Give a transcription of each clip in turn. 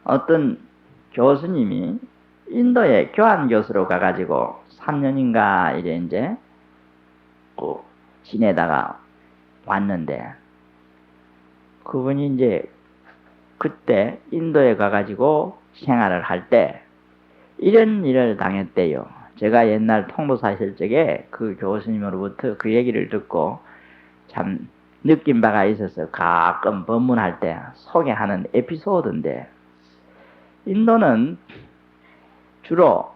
어떤 교수님이 인도에 교환 교수로 가가지고 3년인가 이제 그 지내다가 왔는데, 그분이 이제 그때 인도에 가가지고 생활을 할 때 이런 일을 당했대요. 제가 옛날 통도사 있을 적에 그 교수님으로부터 그 얘기를 듣고 참 느낀 바가 있어서 가끔 법문할 때 소개하는 에피소드인데, 인도는 주로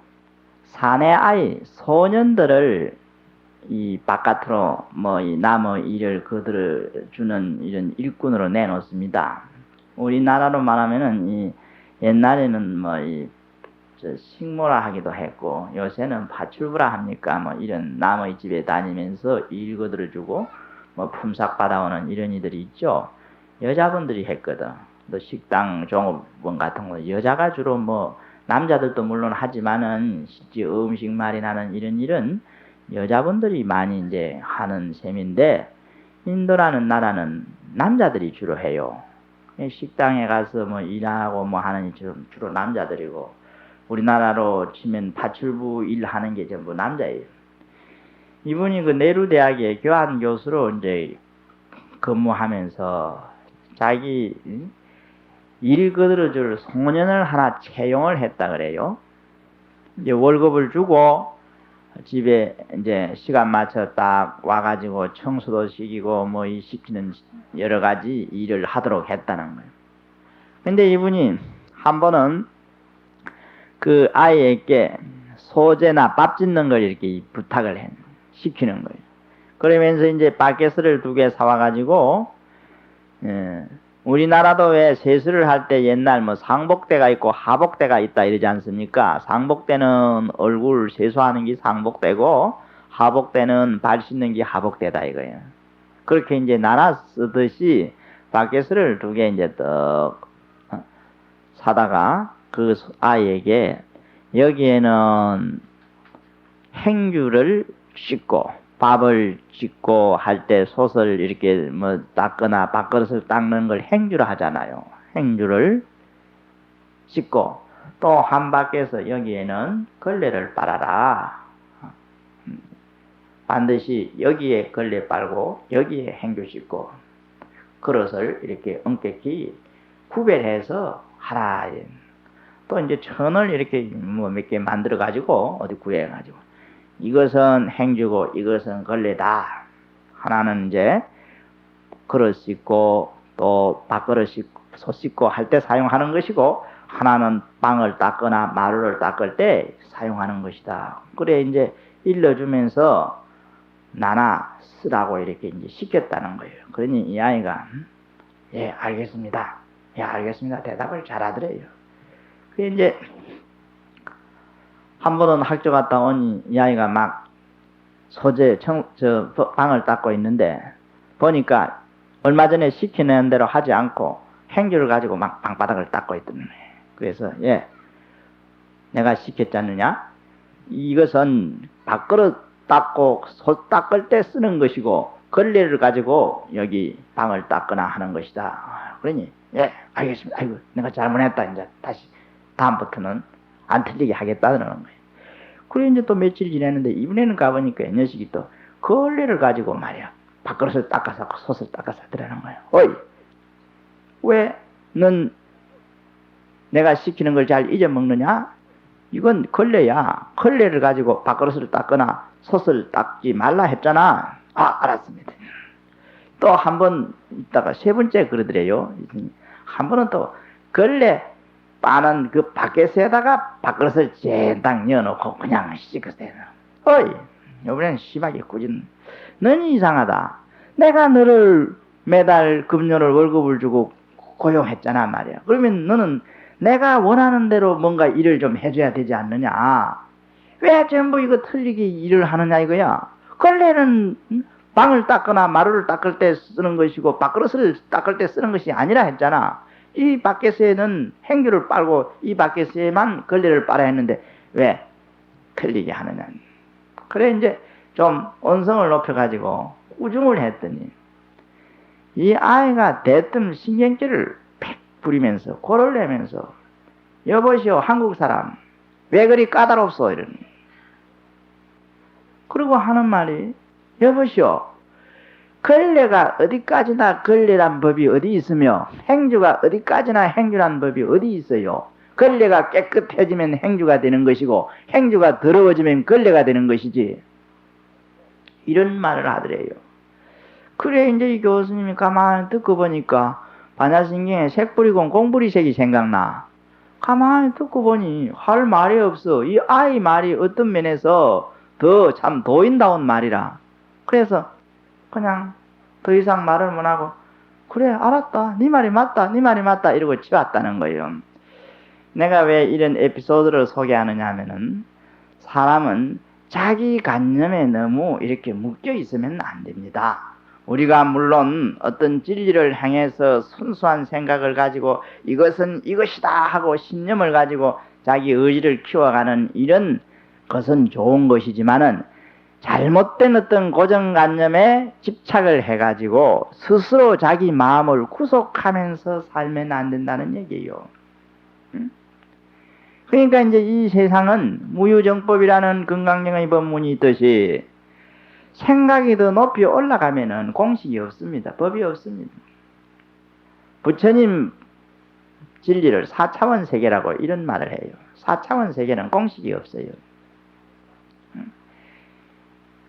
사내 아이 소년들을 이 바깥으로 이 남의 일을 그들을 주는 이런 일꾼으로 내놓습니다. 우리나라로 말하면은 이 옛날에는 식모라 하기도 했고, 요새는 파출부라 합니까? 이런 남의 집에 다니면서 일 그들을 주고 품삯 받아오는 이런 이들이 있죠. 여자분들이 했거든. 또 식당 종업원 같은 거 여자가 주로 남자들도 물론 하지만은 실제 음식 마련하는 이런 일은 여자분들이 많이 이제 하는 셈인데, 인도라는 나라는 남자들이 주로 해요. 식당에 가서 일하고 하는 주로 남자들이고, 우리나라로 치면 파출부 일하는 게 전부 남자예요. 이분이 그 네루 대학의 교환 교수로 이제 근무하면서 자기 일 거들어줄 소년을 하나 채용을 했다 그래요. 이제 월급을 주고 집에 이제 시간 맞춰 딱 와가지고 청소도 시키고 이 시키는 여러 가지 일을 하도록 했다는 거예요. 근데 이분이 한 번은 그 아이에게 소재나 밥 짓는 걸 이렇게 부탁을 시키는 거예요. 그러면서 이제 바게스를 2개 사와가지고, 우리나라도 왜 세수를 할 때 옛날 상복대가 있고 하복대가 있다 이러지 않습니까? 상복대는 얼굴 세수하는 게 상복대고, 하복대는 발 씻는 게 하복대다 이거예요. 그렇게 이제 나눠 쓰듯이 바게스를 2개 이제 떡 사다가 그 아이에게 여기에는 행주를 씻고 밥을 짓고 할 때 솥을 이렇게 닦거나 밥그릇을 닦는 걸 행주로 하잖아요. 행주를 씻고 또 한 밖에서 여기에는 걸레를 빨아라. 반드시 여기에 걸레 빨고 여기에 행주 씻고 그릇을 이렇게 엄격히 구별해서 하라. 또 이제 천을 이렇게 몇 개 만들어 가지고 어디 구해 가지고 이것은 행주고 이것은 걸레다. 하나는 이제 그릇 씻고 또 밥그릇 씻고 솥 씻고 할 때 사용하는 것이고, 하나는 빵을 닦거나 마루를 닦을 때 사용하는 것이다. 그래 이제 일러주면서 나눠 쓰라고 이렇게 이제 시켰다는 거예요. 그러니 이 아이가 예 알겠습니다. 예 알겠습니다. 대답을 잘하더래요. 그 이제 한 번은 학교 갔다 오니 이 아이가 막 소재 방을 닦고 있는데 보니까 얼마 전에 시키는 대로 하지 않고 행주를 가지고 막 방바닥을 닦고 있더니, 그래서 예 내가 시켰지 않느냐? 이것은 밥그릇 닦고 솥 닦을 때 쓰는 것이고 걸레를 가지고 여기 방을 닦거나 하는 것이다. 그러니 예 알겠습니다. 아이고 내가 잘못했다. 이제 다시 다음부터는 안 틀리게 하겠다는 거예요. 그래 이제 또 며칠 지났는데 이번에는 가보니까 이 녀석이 또 걸레를 가지고 말이야 밥그릇을 닦아서 솥을 닦아서 하더라는 거예요. 어이 왜 넌 내가 시키는 걸 잘 잊어먹느냐? 이건 걸레야. 걸레를 가지고 밥그릇을 닦거나 솥을 닦지 말라 했잖아. 아 알았습니다. 또 한 번 있다가 3번째 그러더래요. 한 번은 또 걸레 빠는 그 바켓에다가 밥그릇을 젠딱 넣어놓고 그냥 씻으세요. 어이 이번엔 심하게 꾸짖는, 넌 이상하다. 내가 너를 매달 급료를 월급을 주고 고용했잖아 말이야. 그러면 너는 내가 원하는 대로 뭔가 일을 좀 해줘야 되지 않느냐? 왜 전부 이거 틀리게 일을 하느냐 이거야. 걸레는 방을 닦거나 마루를 닦을 때 쓰는 것이고 밥그릇을 닦을 때 쓰는 것이 아니라 했잖아. 이 바켓에는 행주를 빨고 이 바켓에만 걸레를 빨아야 했는데 왜 틀리게 하느냐. 그래 이제 좀 언성을 높여가지고 꾸중을 했더니 이 아이가 대뜸 신경질을 팩 부리면서 골을 내면서 여보시오, 한국 사람. 왜 그리 까다롭소? 이러는. 그리고 하는 말이, 여보시오, 권례가 어디까지나 권례란 법이 어디 있으며 행주가 어디까지나 행주란 법이 어디 있어요? 권례가 깨끗해지면 행주가 되는 것이고 행주가 더러워지면 권례가 되는 것이지. 이런 말을 하더래요. 그래 이제 이 교수님이 가만히 듣고 보니까 반야신경에 색불이고 공불이색이 생각나. 가만히 듣고 보니 할 말이 없어. 이 아이 말이 어떤 면에서 더 참 도인다운 말이라. 그래서 그냥 더 이상 말을 못하고 그래 알았다, 네 말이 맞다, 네 말이 맞다 이러고 치웠다는 거예요. 내가 왜 이런 에피소드를 소개하느냐 하면은 사람은 자기 관념에 너무 이렇게 묶여 있으면 안 됩니다. 우리가 물론 어떤 진리를 향해서 순수한 생각을 가지고 이것은 이것이다 하고 신념을 가지고 자기 의지를 키워가는 이런 것은 좋은 것이지만은 잘못된 어떤 고정관념에 집착을 해가지고 스스로 자기 마음을 구속하면서 살면 안 된다는 얘기예요. 그러니까 이제 이 세상은 무유정법이라는 건강경의 법문이 있듯이 생각이 더 높이 올라가면은 공식이 없습니다. 법이 없습니다. 부처님 진리를 4차원 세계라고 이런 말을 해요. 4차원 세계는 공식이 없어요.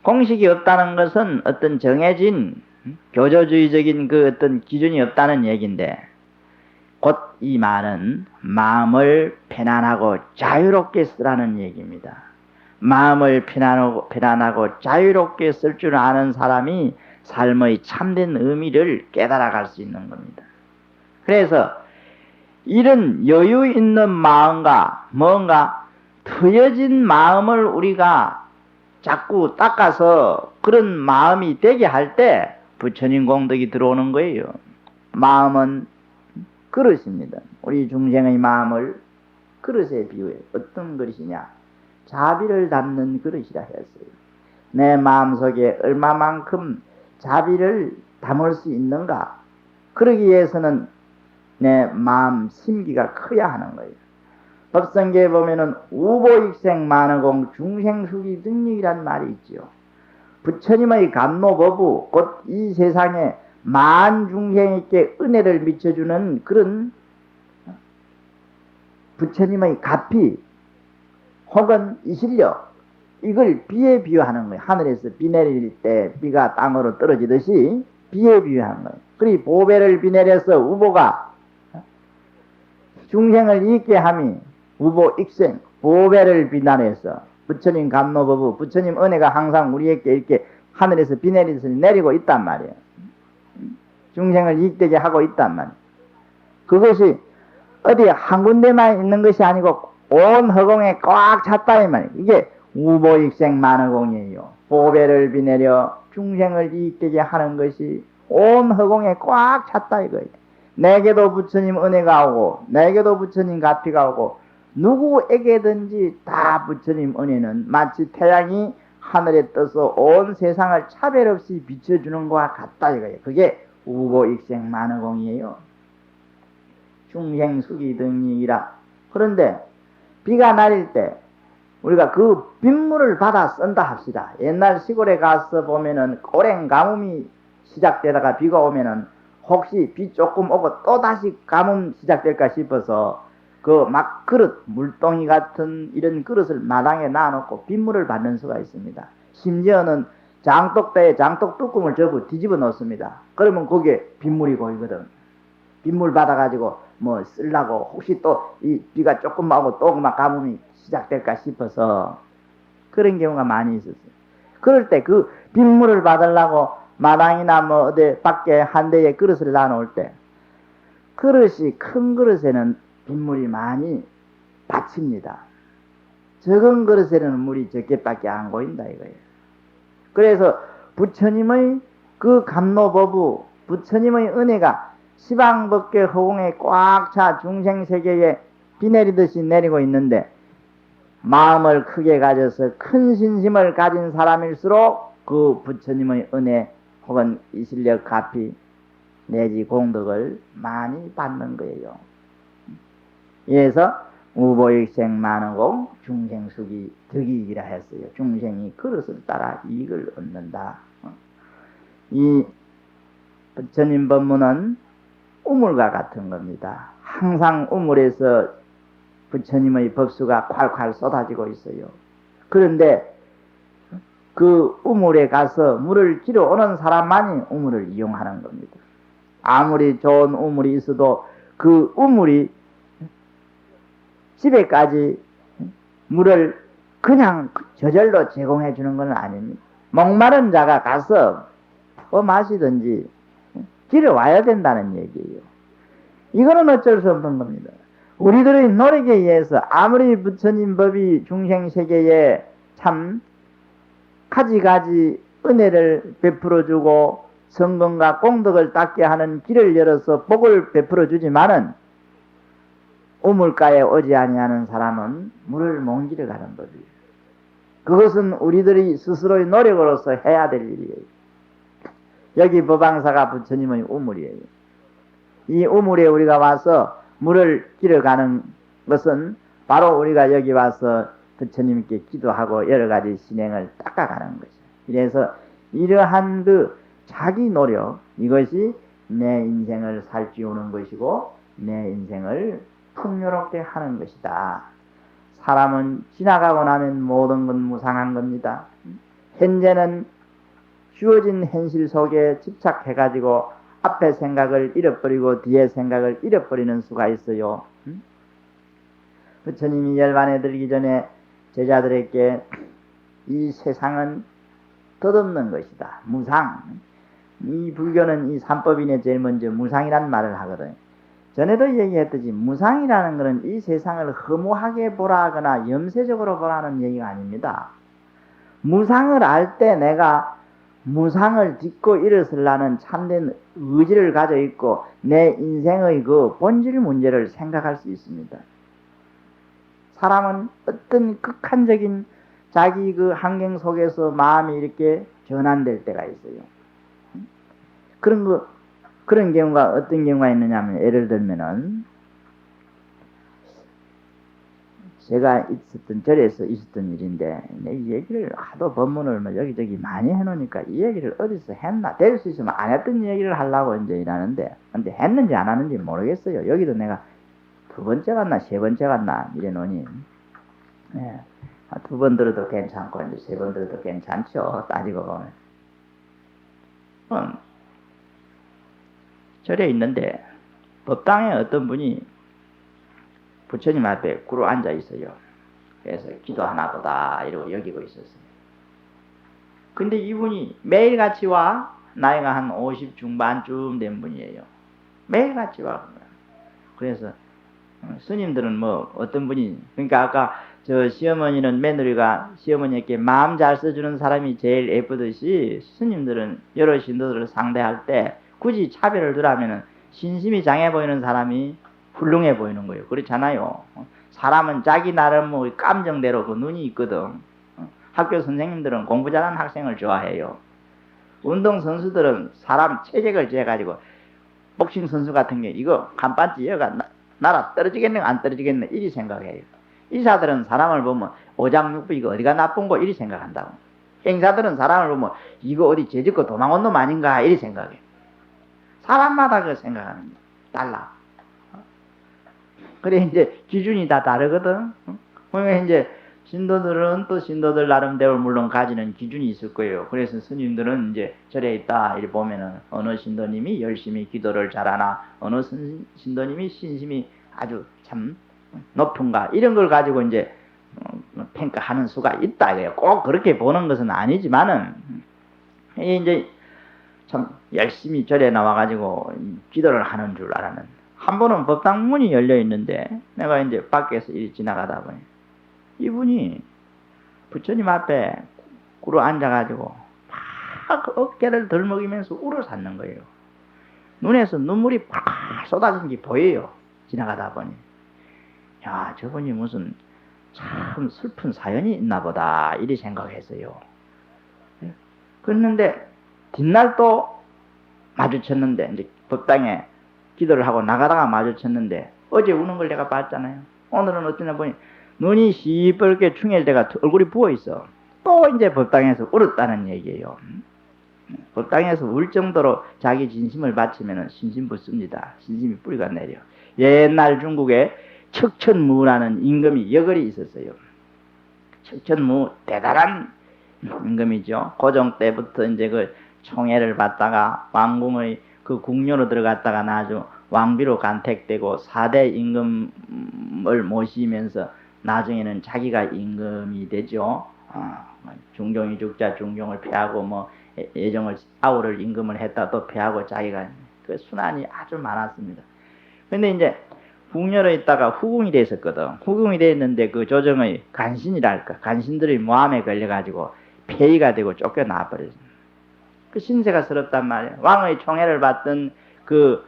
공식이 없다는 것은 어떤 정해진 교조주의적인 그 어떤 기준이 없다는 얘기인데, 곧 이 말은 마음을 편안하고 자유롭게 쓰라는 얘기입니다. 마음을 편안하고 자유롭게 쓸 줄 아는 사람이 삶의 참된 의미를 깨달아갈 수 있는 겁니다. 그래서 이런 여유 있는 마음과 뭔가 트여진 마음을 우리가 자꾸 닦아서 그런 마음이 되게 할 때 부처님 공덕이 들어오는 거예요. 마음은 그릇입니다. 우리 중생의 마음을 그릇에 비유해. 어떤 그릇이냐? 자비를 담는 그릇이라 했어요. 내 마음속에 얼마만큼 자비를 담을 수 있는가? 그러기 위해서는 내 마음 심기가 커야 하는 거예요. 법성계에 보면은 우보익생 만어공 중생수기 등력이란 말이 있지요. 부처님의 감노법부, 곧 이 세상에 만 중생에게 은혜를 미쳐주는 그런 부처님의 가피 혹은 이 실력, 이걸 비에 비유하는 거예요. 하늘에서 비 내릴 때 비가 땅으로 떨어지듯이 비에 비유하는 거예요. 그리 보배를 비 내려서 우보가 중생을 잊게 함이 우보익생, 보배를 비난해서 부처님 감노법부, 부처님 은혜가 항상 우리에게 이렇게 하늘에서 비 내리듯이 내리고 있단 말이에요. 중생을 이익되게 하고 있단 말이에요. 그것이 어디 한 군데만 있는 것이 아니고 온 허공에 꽉 찼다 이 말이에요. 이게 우보익생 만허공이에요. 보배를 비내려 중생을 이익되게 하는 것이 온 허공에 꽉 찼다 이거예요. 내게도 부처님 은혜가 오고 내게도 부처님 가피가 오고 누구에게든지 다 부처님 은혜는 마치 태양이 하늘에 떠서 온 세상을 차별 없이 비춰주는 것과 같다 이거예요. 그게 우보익생 만허공이에요. 중생수기 등이라. 그런데 비가 내릴 때 우리가 그 빗물을 받아 쓴다 합시다. 옛날 시골에 가서 보면은 오랜 가뭄이 시작되다가 비가 오면은 혹시 비 조금 오고 또 다시 가뭄 시작될까 싶어서 그 막 그릇, 물동이 같은 이런 그릇을 마당에 놔놓고 빗물을 받는 수가 있습니다. 심지어는 장독대에 장독 뚜껑을 접어 뒤집어 놓습니다. 그러면 거기에 빗물이 고이거든. 빗물 받아가지고 뭐 쓰려고 혹시 또 이 비가 조금 오고 또 막 가뭄이 시작될까 싶어서 그런 경우가 많이 있었어요. 그럴 때 그 빗물을 받으려고 마당이나 뭐 어디 밖에 한 대에 그릇을 놔놓을 때 그릇이 큰 그릇에는 빗물이 많이 받칩니다. 적은 그릇에는 물이 적게밖에 안 고인다 이거예요. 그래서 부처님의 그 감노법부, 부처님의 은혜가 시방법계 허공에 꽉 차 중생세계에 비 내리듯이 내리고 있는데 마음을 크게 가져서 큰 신심을 가진 사람일수록 그 부처님의 은혜 혹은 이 실력 가피 내지 공덕을 많이 받는 거예요. 그래서 우보익생 많으고 중생숙이 덕이익이라 했어요. 중생이 그릇을 따라 이익을 얻는다. 이 부처님 법문은 우물과 같은 겁니다. 항상 우물에서 부처님의 법수가 콸콸 쏟아지고 있어요. 그런데 그 우물에 가서 물을 길어 오는 사람만이 우물을 이용하는 겁니다. 아무리 좋은 우물이 있어도 그 우물이 집에까지 물을 그냥 저절로 제공해 주는 건 아닙니다. 목마른 자가 가서 더 마시든지 길어 와야 된다는 얘기예요. 이거는 어쩔 수 없는 겁니다. 우리들의 노력에 의해서 아무리 부처님 법이 중생세계에 참 가지가지 은혜를 베풀어주고 성공과 공덕을 닦게 하는 길을 열어서 복을 베풀어주지만은 우물가에 오지 아니하는 사람은 물을 못 길어가는 법이에요. 그것은 우리들이 스스로의 노력으로서 해야 될 일이에요. 여기 법왕사가 부처님의 우물이에요. 이 우물에 우리가 와서 물을 길어가는 것은 바로 우리가 여기 와서 부처님께 기도하고 여러 가지 신행을 닦아가는 것이에요. 그래서 이러한 그 자기 노력, 이것이 내 인생을 살찌우는 것이고 내 인생을 풍요롭게 하는 것이다. 사람은 지나가고 나면 모든 건 무상한 겁니다. 현재는 주어진 현실 속에 집착해가지고 앞에 생각을 잃어버리고 뒤에 생각을 잃어버리는 수가 있어요. 부처님이 열반에 들기 전에 제자들에게 이 세상은 덧없는 것이다. 무상. 이 불교는 이 삼법인에 제일 먼저 무상이란 말을 하거든요. 전에도 얘기했듯이 무상이라는 것은 이 세상을 허무하게 보라 하거나 염세적으로 보라는 얘기가 아닙니다. 무상을 알 때 내가 무상을 딛고 일어서려는 참된 의지를 가져 있고 내 인생의 그 본질 문제를 생각할 수 있습니다. 사람은 어떤 극한적인 자기 그 환경 속에서 마음이 이렇게 전환될 때가 있어요. 그런 경우가 어떤 경우가 있느냐 하면, 예를 들면은, 제가 있었던 절에서 있었던 일인데, 이 얘기를 하도 법문을 뭐 여기저기 많이 해놓으니까 이 얘기를 어디서 했나, 될 수 있으면 안 했던 얘기를 하려고 이제 이러는데, 근데 했는지 안 하는지 모르겠어요. 여기도 내가 두 번째 갔나, 세 번째 갔나, 이래 놓으니, 예. 두 번 들어도 괜찮고, 이제 세 번 들어도 괜찮죠. 따지고 보면. 절에 있는데, 법당에 어떤 분이 부처님 앞에 꿇어 앉아 있어요. 그래서 기도하나 보다 이러고 여기고 있었어요. 근데 이분이 매일같이 와. 나이가 한 50 중반쯤 된 분이에요. 매일같이 와. 그래서 스님들은 뭐 어떤 분이, 그러니까 아까 저 시어머니는 며느리가 시어머니에게 마음 잘 써주는 사람이 제일 예쁘듯이, 스님들은 여러 신도들을 상대할 때 굳이 차별을 두라면은 신심이 장해 보이는 사람이 훌륭해 보이는 거예요. 그렇잖아요. 사람은 자기 나름 뭐 감정대로 그 눈이 있거든. 학교 선생님들은 공부 잘하는 학생을 좋아해요. 운동선수들은 사람 체격을 재가지고, 복싱 선수 같은 게 이거 간판지 여가 나라 떨어지겠네 안 떨어지겠네 이리 생각해요. 의사들은 사람을 보면 오장육부 이거 어디가 나쁜고 이리 생각한다고. 행사들은 사람을 보면 이거 어디 죄짓고 도망온 놈 아닌가 이리 생각해. 사람마다 그 생각하는 게 달라. 그래 이제 기준이 다 다르거든. 그러니까 이제 신도들은 또 신도들 나름대로 물론 가지는 기준이 있을 거예요. 그래서 스님들은 이제 절에 있다 이렇게 보면은 어느 신도님이 열심히 기도를 잘하나, 어느 신도님이 신심이 아주 참 높은가, 이런 걸 가지고 이제 평가하는 수가 있다. 꼭 그렇게 보는 것은 아니지만은, 이제 참 열심히 절에 나와가지고 기도를 하는 줄 알았는. 한 번은 법당 문이 열려 있는데 내가 이제 밖에서 이리 지나가다 보니 이분이 부처님 앞에 꿇어 앉아가지고 막 어깨를 덜먹이면서 울어 샀는 거예요. 눈에서 눈물이 팍 쏟아진 게 보여요. 지나가다 보니. 야, 저분이 무슨 참 슬픈 사연이 있나 보다 이리 생각했어요. 그랬는데 뒷날 또 마주쳤는데, 이제 법당에 기도를 하고 나가다가 마주쳤는데, 어제 우는 걸 내가 봤잖아요. 오늘은 어쩌나 보니 눈이 시뻘게 충혈돼가 얼굴이 부어있어. 또 이제 법당에서 울었다는 얘기예요. 법당에서 울 정도로 자기 진심을 바치면 신심붙습니다. 신심이 뿌리가 내려. 옛날 중국에 척천무라는 임금이 여걸이 있었어요. 척천무 대단한 임금이죠. 고종 때부터 이제 그 총애를 받다가 왕궁의 그 궁녀로 들어갔다가 나중 왕비로 간택되고 4대 임금을 모시면서 나중에는 자기가 임금이 되죠. 중종이 죽자 중종을 패하고 뭐 예정을 아우를 임금을 했다 또 패하고 자기가 그 순환이 아주 많았습니다. 근데 이제 궁녀로 있다가 후궁이 됐었거든. 후궁이 됐는데 그 조정의 간신이랄까 간신들의 모함에 걸려가지고 폐위가 되고 쫓겨나 버렸습니다. 그 신세가 서럽단 말이에요. 왕의 총애를 받던 그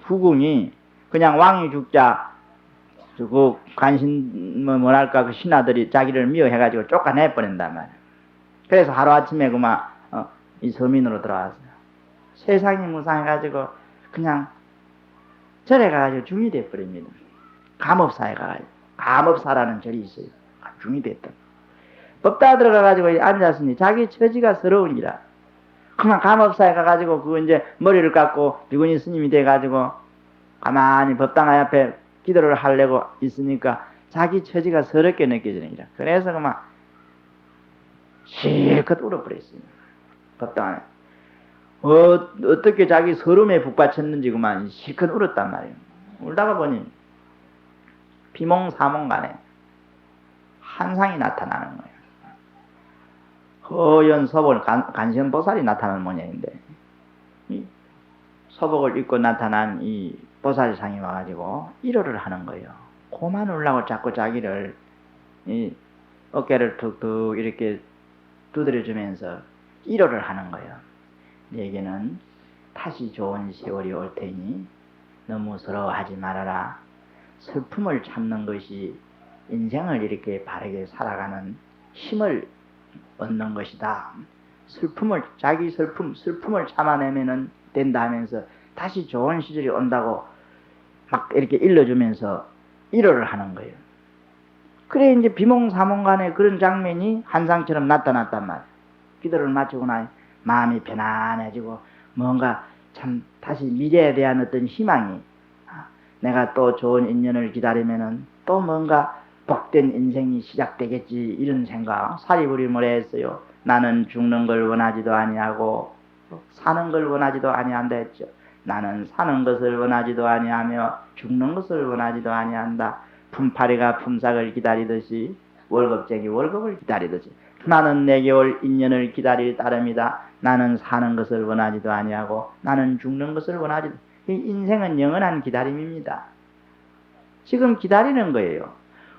후궁이 그냥 왕이 죽자 그 간신 뭐랄까 그 신하들이 자기를 미워해가지고 쫓아내 버린단 말이에요. 그래서 하루아침에 그만 이 서민으로 들어왔어요. 세상이 무상해가지고 그냥 절에 가가지고 중이 돼버립니다. 감업사에 가가지고 감업사라는 절이 있어요. 중이 됐다. 법당 들어가가지고 앉았으니 자기 처지가 서러우니라. 그만 감업사에 가가지고 그 이제 머리를 깎고 비구니 스님이 돼가지고 가만히 법당 앞에 기도를 하려고 있으니까 자기 처지가 서럽게 느껴지느니라. 그래서 그만 실컷 울어버렸습니다. 법당 안에. 어떻게 자기 서름에 북받쳤는지 그만 실컷 울었단 말이에요. 울다가 보니 비몽사몽간에 한상이 나타나는 거예요. 허연 서복 간신보살이 나타나는 모양인데 이 서복을 입고 나타난 이 보살상이 와가지고 일호를 하는 거예요. 고만 울라고 자꾸 자기를 이 어깨를 툭툭 이렇게 두드려주면서 일호를 하는 거예요. 내게는 다시 좋은 세월이 올 테니 너무 서러워하지 말아라. 슬픔을 참는 것이 인생을 이렇게 바르게 살아가는 힘을 얻는 것이다. 자기 슬픔을 참아내면 된다 하면서 다시 좋은 시절이 온다고 막 이렇게 일러주면서 일호를 하는 거예요. 그래 이제 비몽사몽간에 그런 장면이 한상처럼 나타났단 말이에요. 기도를 마치고 나니 마음이 편안해지고 뭔가 참 다시 미래에 대한 어떤 희망이 내가 또 좋은 인연을 기다리면은 또 뭔가 복된 인생이 시작되겠지 이런 생각. 사리부림을 했어요. 나는 죽는 걸 원하지도 아니하고 사는 걸 원하지도 아니한다 했죠. 나는 사는 것을 원하지도 아니하며 죽는 것을 원하지도 아니한다. 품팔이가 품삯을 기다리듯이 월급쟁이 월급을 기다리듯이 나는 내게 올 인연을 기다릴 따름이다. 나는 사는 것을 원하지도 아니하고 나는 죽는 것을 원하지도. 인생은 영원한 기다림입니다. 지금 기다리는 거예요.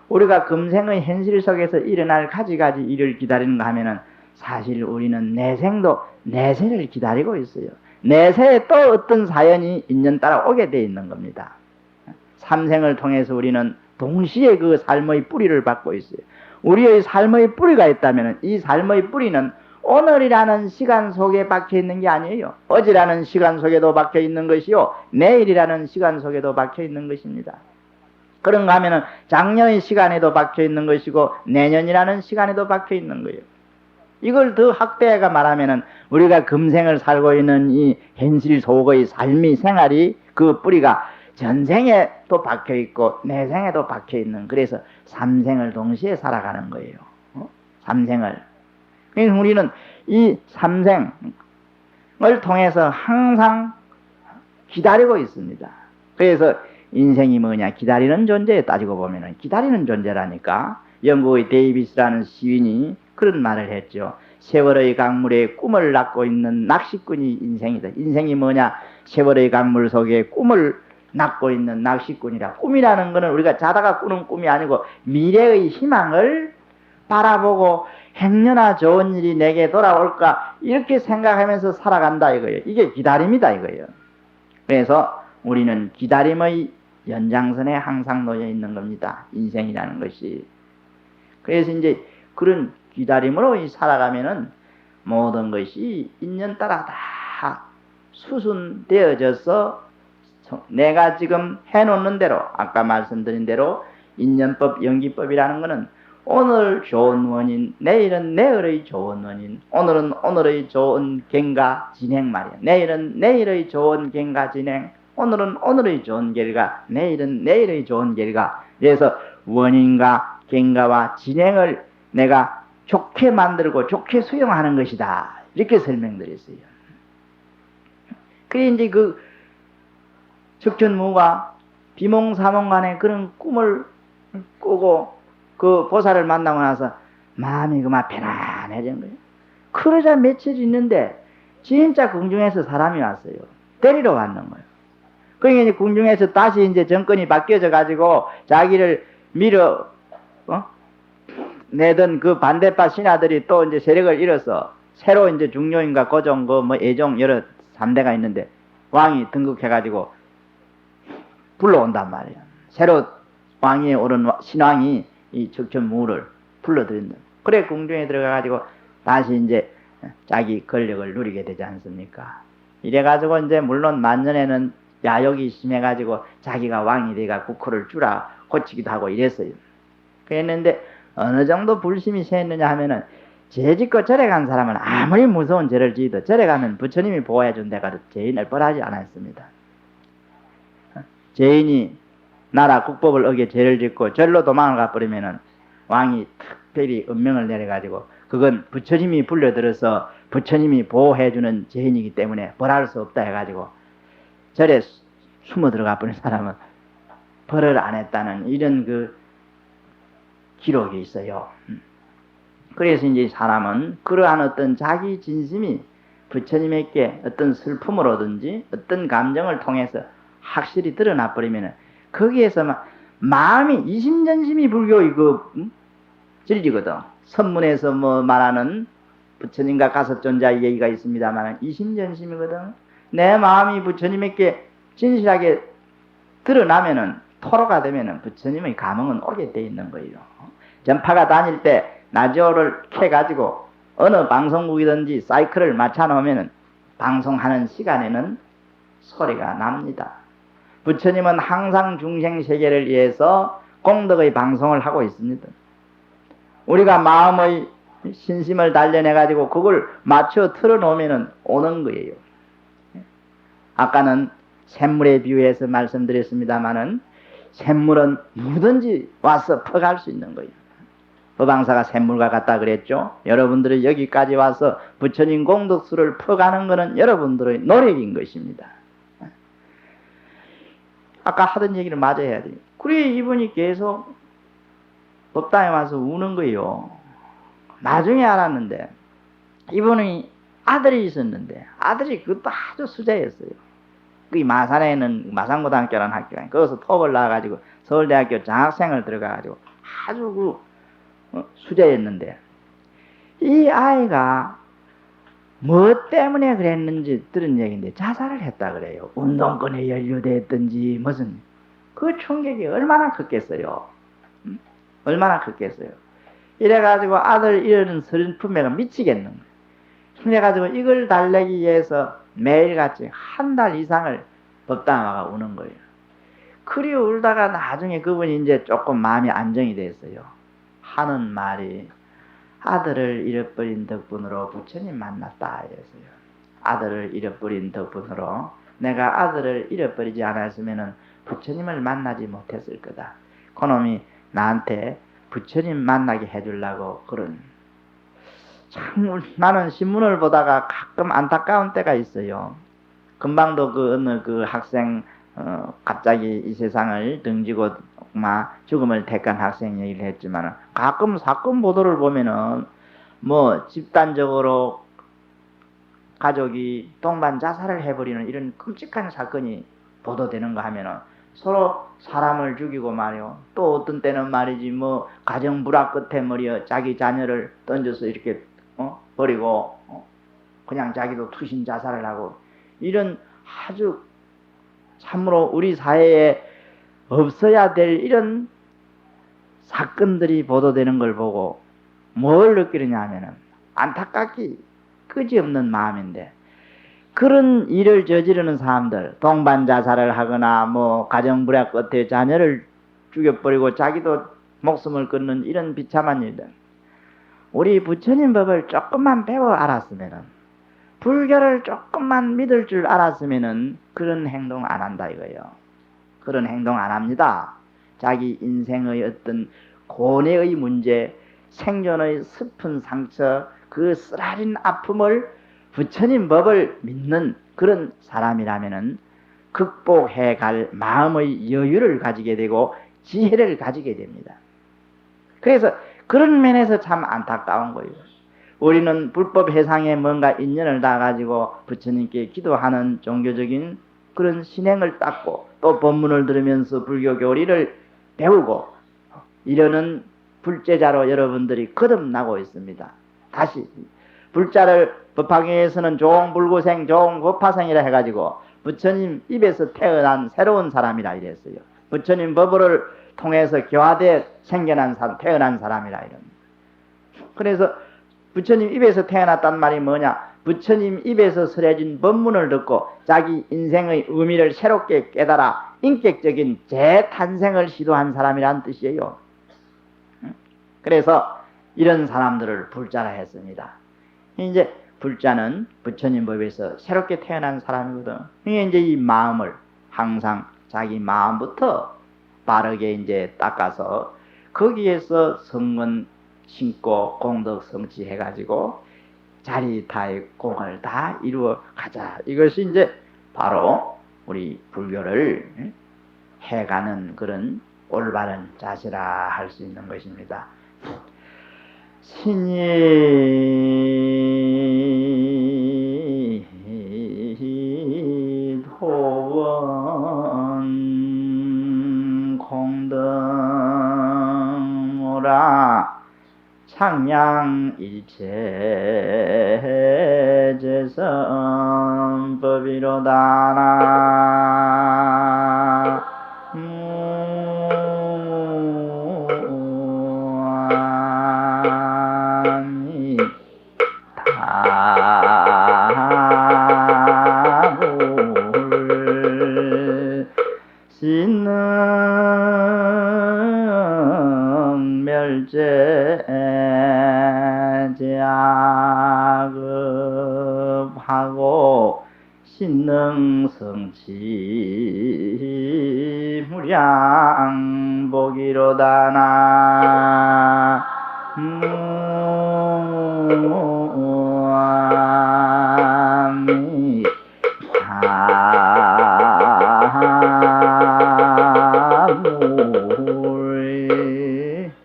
우리가 금생의 현실 속에서 일어날 가지가지 일을 기다리는가 하면은 사실 우리는 내생도 내세를 기다리고 있어요. 내세에 또 어떤 사연이 인연 따라 오게 돼 있는 겁니다. 삼생을 통해서 우리는 동시에 그 삶의 뿌리를 받고 있어요. 우리의 삶의 뿌리가 있다면 이 삶의 뿌리는 오늘이라는 시간 속에 박혀 있는 게 아니에요. 어제라는 시간 속에도 박혀 있는 것이요 내일이라는 시간 속에도 박혀 있는 것입니다. 그런가 하면은 작년의 시간에도 박혀 있는 것이고 내년이라는 시간에도 박혀 있는 거예요. 이걸 더 확대해가 말하면은 우리가 금생을 살고 있는 이 현실 속의 삶이 생활이 그 뿌리가 전생에도 박혀 있고 내생에도 박혀 있는, 그래서 삼생을 동시에 살아가는 거예요. 삼생을. 그래서 우리는 이 삼생을 통해서 항상 기다리고 있습니다. 그래서 인생이 뭐냐, 기다리는 존재에 따지고 보면은 기다리는 존재라니까. 영국의 데이비스라는 시인이 그런 말을 했죠. 세월의 강물에 꿈을 낳고 있는 낚시꾼이 인생이다. 인생이 뭐냐, 세월의 강물 속에 꿈을 낳고 있는 낚시꾼이라. 꿈이라는 것은 우리가 자다가 꾸는 꿈이 아니고 미래의 희망을 바라보고 행여나 좋은 일이 내게 돌아올까 이렇게 생각하면서 살아간다 이거예요. 이게 기다림이다 이거예요. 그래서 우리는 기다림의 연장선에 항상 놓여 있는 겁니다. 인생이라는 것이. 그래서 이제 그런 기다림으로 살아가면은 모든 것이 인연 따라 다 수순되어져서 내가 지금 해놓는 대로, 아까 말씀드린 대로 인연법, 연기법이라는 것은 오늘 좋은 원인, 내일은 내일의 좋은 원인, 오늘은 오늘의 좋은 경과 진행 말이야. 내일은 내일의 좋은 경과 진행, 오늘은 오늘의 좋은 결과, 내일은 내일의 좋은 결과. 그래서 원인과 경과와 진행을 내가 좋게 만들고 좋게 수용하는 것이다. 이렇게 설명드렸어요. 그래 이제 그 적천무가 비몽사몽 간에 그런 꿈을 꾸고 그 보살을 만나고 나서 마음이 그만 편안해진 거예요. 그러자 며칠 있는데 진짜 궁중에서 사람이 왔어요. 데리러 왔는 거예요. 그러니까 이제 궁중에서 다시 이제 정권이 바뀌어져 가지고 자기를 밀어 내던 그 반대파 신하들이 또 이제 세력을 잃어서 새로 이제 중요인가 고종 그 뭐 예종 여러 3대가 있는데 왕이 등극해 가지고 불러온단 말이에요. 새로 왕위에 오른 신왕이 이 적천무를 불러들인다. 그래 궁중에 들어가가지고 다시 이제 자기 권력을 누리게 되지 않습니까? 이래가지고 이제 물론 만년에는 야욕이 심해가지고 자기가 왕이 돼가 국호를 주라 고치기도 하고 이랬어요. 그랬는데 어느 정도 불심이 세했느냐 하면은 죄 짓고 절에 간 사람은 아무리 무서운 죄를 지어도 절에 가면 부처님이 보호해 준다가도 죄인을 벌하지 않았습니다. 죄인이 나라 국법을 어겨 죄를 짓고 절로 도망을 가버리면은 왕이 특별히 은명을 내려가지고 그건 부처님이 불려들어서 부처님이 보호해주는 죄인이기 때문에 벌할 수 없다 해가지고 절에 숨어 들어가 버린 사람은 벌을 안 했다는 이런 그 기록이 있어요. 그래서 이제 사람은 그러한 어떤 자기 진심이 부처님에게 어떤 슬픔을 오든지 어떤 감정을 통해서 확실히 드러나 버리면은 거기에서 막 마음이 이심전심이 불교 이거 진리거든. 선문에서 뭐 말하는 부처님과 가섭존자 얘기가 있습니다만 이심전심이거든. 내 마음이 부처님에게 진실하게 드러나면은 토로가 되면은 부처님의 감흥은 오게 돼 있는 거예요. 전파가 다닐 때 라디오를 켜가지고 어느 방송국이든지 사이클을 맞춰 놓으면은 방송하는 시간에는 소리가 납니다. 부처님은 항상 중생 세계를 위해서 공덕의 방송을 하고 있습니다. 우리가 마음의 신심을 단련해가지고 그걸 맞춰 틀어놓으면 오는 거예요. 아까는 샘물에 비유해서 말씀드렸습니다마는 샘물은 누구든지 와서 퍼갈 수 있는 거예요. 법왕사가 샘물과 같다 그랬죠. 여러분들이 여기까지 와서 부처님 공덕수를 퍼가는 것은 여러분들의 노력인 것입니다. 아까 하던 얘기를 마저 해야 돼요. 그래 이분이 계속 법당에 와서 우는 거예요. 나중에 알았는데 이분이 아들이 있었는데 아들이 그것도 아주 수자였어요. 그 마산에는 마산고등학교라는 학교가 거기서 톱을 나와가지고 서울대학교 장학생을 들어가가지고 아주 그 수자였는데 이 아이가 뭐 때문에 그랬는지 들은 얘기인데 자살을 했다 그래요. 운동권에 연루됐든지 무슨 그 충격이 얼마나 컸겠어요. 얼마나 컸겠어요. 이래가지고 아들 잃은 슬픔에가 미치겠는 거예요. 그래가지고 이걸 달래기 위해서 매일같이 한 달 이상을 법당화가 우는 거예요. 그리 울다가 나중에 그분이 이제 조금 마음이 안정이 됐어요. 하는 말이 아들을 잃어버린 덕분으로 부처님 만났다 이랬어요. 아들을 잃어버린 덕분으로 내가 아들을 잃어버리지 않았으면 부처님을 만나지 못했을 거다. 그놈이 나한테 부처님 만나게 해주려고 그런. 참 나는 신문을 보다가 가끔 안타까운 때가 있어요. 금방도 그 어느 그 학생 갑자기 이 세상을 등지고 막 죽음을 택한 학생 얘기를 했지만 가끔 사건 보도를 보면은 뭐 집단적으로 가족이 동반 자살을 해버리는 이런 끔찍한 사건이 보도되는가 하면은 서로 사람을 죽이고 말이요. 또 어떤 때는 말이지 뭐 가정 불화 끝에 말이요 자기 자녀를 던져서 이렇게 버리고 그냥 자기도 투신 자살을 하고 이런 아주 참으로 우리 사회에 없어야 될 이런 사건들이 보도되는 걸 보고 뭘 느끼느냐 하면은 안타깝기 끄지없는 마음인데 그런 일을 저지르는 사람들 동반 자살을 하거나 뭐 가정 불화 끝에 자녀를 죽여버리고 자기도 목숨을 끊는 이런 비참한 일들. 우리 부처님 법을 조금만 배워 알았으면은, 불교를 조금만 믿을 줄 알았으면은 그런 행동 안 한다 이거예요. 그런 행동 안 합니다. 자기 인생의 어떤 고뇌의 문제, 생존의 슬픈 상처, 그 쓰라린 아픔을 부처님 법을 믿는 그런 사람이라면은 극복해 갈 마음의 여유를 가지게 되고 지혜를 가지게 됩니다. 그래서 그런 면에서 참 안타까운 거예요. 우리는 불법 해상에 뭔가 인연을 다 가지고 부처님께 기도하는 종교적인 그런 신행을 닦고 또 법문을 들으면서 불교 교리를 배우고 이러는 불제자로 여러분들이 거듭나고 있습니다. 다시 불자를 법화경에서는 종불구생 종법화생이라 해가지고 부처님 입에서 태어난 새로운 사람이라 이랬어요. 부처님 법을 통해서 교화돼 생겨난 사람, 태어난 사람이라 이럽니다. 그래서 부처님 입에서 태어났단 말이 뭐냐? 부처님 입에서 설해진 법문을 듣고 자기 인생의 의미를 새롭게 깨달아 인격적인 재탄생을 시도한 사람이란 뜻이에요. 그래서 이런 사람들을 불자라 했습니다. 이제 불자는 부처님 법에서 새롭게 태어난 사람이거든. 이제 이 마음을 항상 자기 마음부터 바르게 이제 닦아서 거기에서 성문 신고 공덕 성취해가지고 자리타의 공을 다 이루어 가자. 이것이 이제 바로 우리 불교를 해가는 그런 올바른 자세라 할 수 있는 것입니다. 신이 도원 공덕무라 창량일체재선법이로다나 신능멸제제악업하고 신능성취 무량복이로다나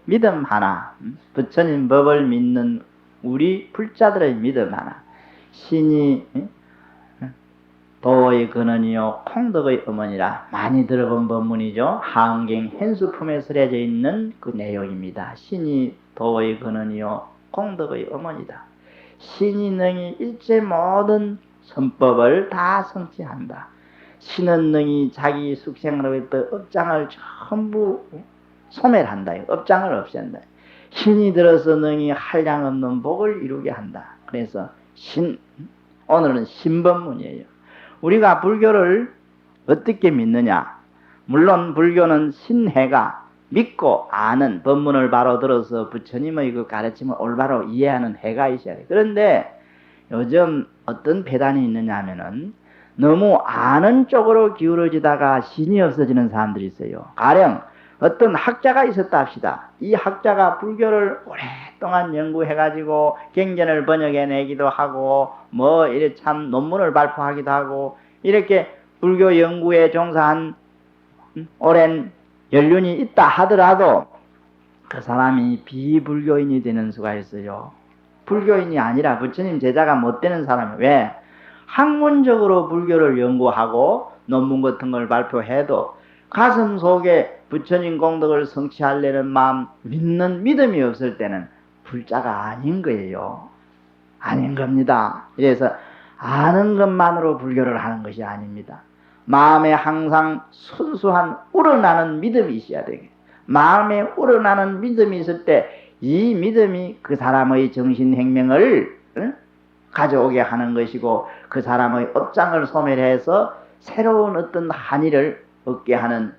믿음 하나, 부처님 법을 믿는 우리 불자들의 믿음 하나. 신이 도의 근원이요 공덕의 어머니라 많이 들어본 법문이죠. 하은경 현수품에 설해져 있는 그 내용입니다. 신이 도의 근원이요 공덕의 어머니다. 신이 능히 일체 모든 선법을 다 성취한다. 신은 능히 자기 숙생으로부터 업장을 전부 소멸한다. 업장을 없앤다. 신이 들어서 능히 한량없는 복을 이루게 한다. 그래서 오늘은 신법문이에요. 우리가 불교를 어떻게 믿느냐? 물론 불교는 신해가 믿고 아는 법문을 바로 들어서 부처님의 그 가르침을 올바로 이해하는 해가 있어야 돼. 그런데 요즘 어떤 배단이 있느냐 하면은 너무 아는 쪽으로 기울어지다가 신이 없어지는 사람들이 있어요. 가령 어떤 학자가 있었다 합시다. 이 학자가 불교를 오랫동안 연구해가지고 경전을 번역해내기도 하고 뭐 이래 참 논문을 발표하기도 하고 이렇게 불교 연구에 종사한 오랜 연륜이 있다 하더라도 그 사람이 비불교인이 되는 수가 있어요. 불교인이 아니라 부처님 제자가 못 되는 사람이 왜? 학문적으로 불교를 연구하고 논문 같은 걸 발표해도 가슴 속에 부처님 공덕을 성취하려는 마음, 믿는 믿음이 없을 때는 불자가 아닌 거예요. 아닌 겁니다. 그래서 아는 것만으로 불교를 하는 것이 아닙니다. 마음에 항상 순수한 우러나는 믿음이 있어야 되겠. 마음에 우러나는 믿음이 있을 때 이 믿음이 그 사람의 정신행명을 가져오게 하는 것이고 그 사람의 업장을 소멸해서 새로운 어떤 한의를 얻게 하는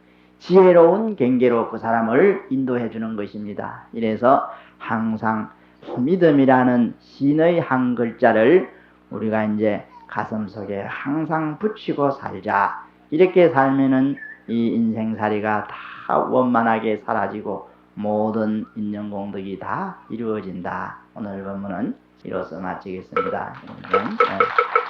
지혜로운 경계로 그 사람을 인도해 주는 것입니다. 이래서 항상 믿음이라는 신의 한 글자를 우리가 이제 가슴속에 항상 붙이고 살자. 이렇게 살면은 이 인생살이가 다 원만하게 사라지고 모든 인연공덕이 다 이루어진다. 오늘 본문은 이로써 마치겠습니다. 네.